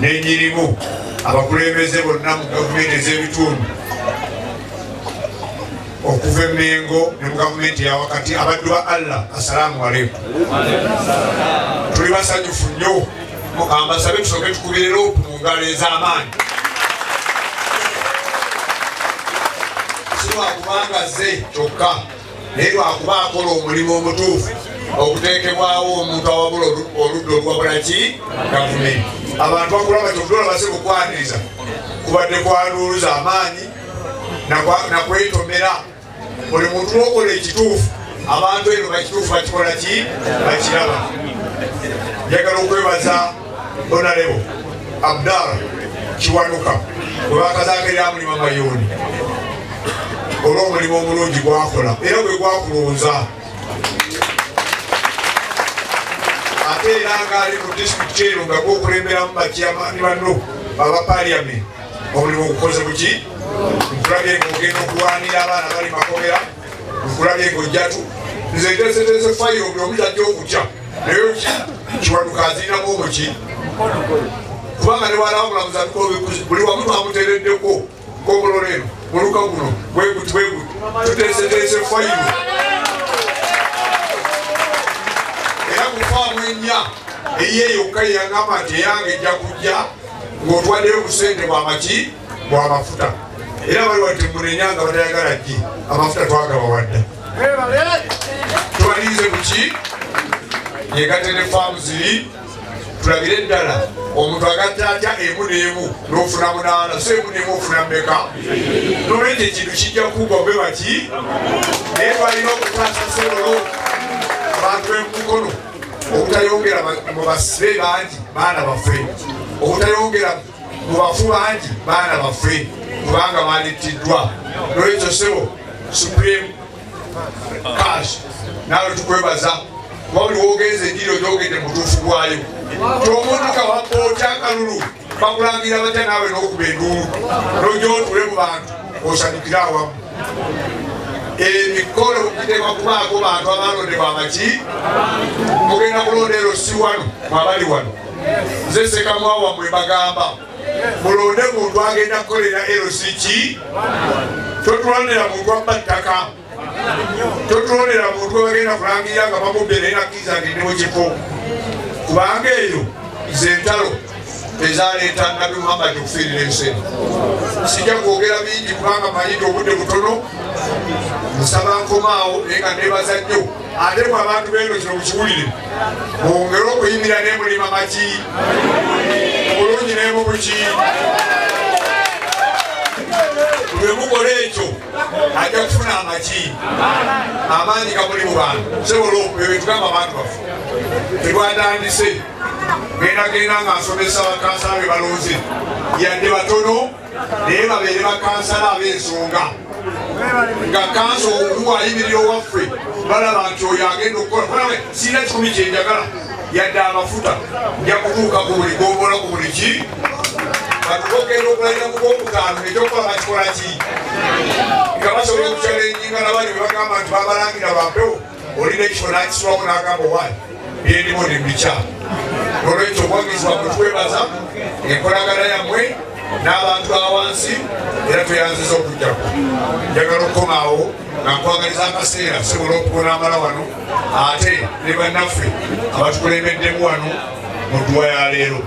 n'enyirimu abakulembeze bonna mu gavumenti ez'ebitundu okuva e Mengo ne mu gavumenti ya wakati abaddu ba Allah assalamu alaikum. Tuli basanyufu nnyo mukambasabe tusooke tukubire loopu mu ngalo ez'amaanyi si lwakubanga zze kyokka naye lwakuba akola omulimu omutuufu okuteekebwawo omuntu awabula oludda olwabulaki gavumenti. Abantu bakulaba kyokdola base kukwaniriza kubadde kwanuuluza amaanyi nakwetomera buli muntu lwokola ekituufu abantu eno bakituufu bakikola ki bakiraba. Njagala okwebaza Honorable Abdallah Kiwanuka bwe bakazaako erya mulima Mayoni olw'omulimu omulungi gwakola era gwe gwakulonza ate era ngaali mu disitulikiti eno nga gwokulemberamu bakiyamaani banno aba paliamenti omulimu ogukoze buki nkulabye ng'ogenda okulwanira abaana bali makomera nkulabye ng'ojjatu nze nteeseteese fayiro buli omu tajja okutya naye Kiwanuka azirinamu omuki kubanga ne bwalaba mulamuzi buli wamu twamuteereddeko ng'omulolero muluka guno bweguti tuteeseteese fayiro era kufaamu ennya eyiye yokka yeyangamba nti eyange ejja kujja ng'otwaddeyo obusente bwamaki bwamafuta era bali wati munenyanga batayagala ki amafuta twagabawadda twalirize buki yegatte ne faamu ziri tulabire eddala omuntu agatta atya emu n'emu n'ofuna munaana so emu n'emu ofuna mmeka nolwekyo ekintu kijja kugwa bwe baki naye twalina okutaasa sebolo abantu b'emukono obutayongera mu basibe bangi baana baffe obutayongera mu bafu bangi baana baffe kubanga balittiddwa nolwekyo sebo supreme cash naawe tukwebaza kuba buli wogenza enjiri ogyogedde mutuufu gwayo tomunduka waboota akalulu bakulangira batya naawe n'okuba enduulu nogyotule mu bantu osanyukire awamu emikolo giteekwa kubaako bantu abalondebwa amaki mugenda kulonda ero si wano mwabali wano nze sekamwawa mwe bagamba mulonde muntu agenda kukolera LCK totulondera muntu abba ttaka totulondera muntu agenda kulangirira nga bamubbe naye nakkiriza agende mu kifo kubanga eyo zentalo ezaleeta Nabi Muhammad okufiirira ensi. Sijja kwogera bingi kubanga manyiti obudde butono nsaba nkomaawo naye nga neebaza nnyo ate mu abantu b'eno kino mukiwulire mwongere okuyimira n'emulima maki bulungi n'emu buki lwe mukola ekyo ajja kufuna amaki amaanyi gamuli mu bantu sebola ebetugamba abantu baffe tetwatandise gendagenda nga nsomesa bakansala be balonze yadde batono naye babeere bakansala ab'ensonga nga kanso okuwa ayimirira owaffe balaba nti oyo agenda okukola sirina kikumi kyenjagala yadde amafuta nja kutuuka ku buli gombola ku buli ki katugogenda okulayira mu gwokutaano ekyokukola bakikola ki nga basobola okukyalenjinga nabali bebagamba nti babalangira bampewo olina ekifo nakiswamu n'agamba owaayi byendimu nembikyalo nolwekyo obwagizi bwamwe twebaza enkolagana yammwe n'abantu awansi era tweyanziza okujjako njagala okukomaawo nga nkwagaliza akaseera sobola okubona amala wano ate ne bannaffe abatukulembeddemu wano mu dduwa ya leero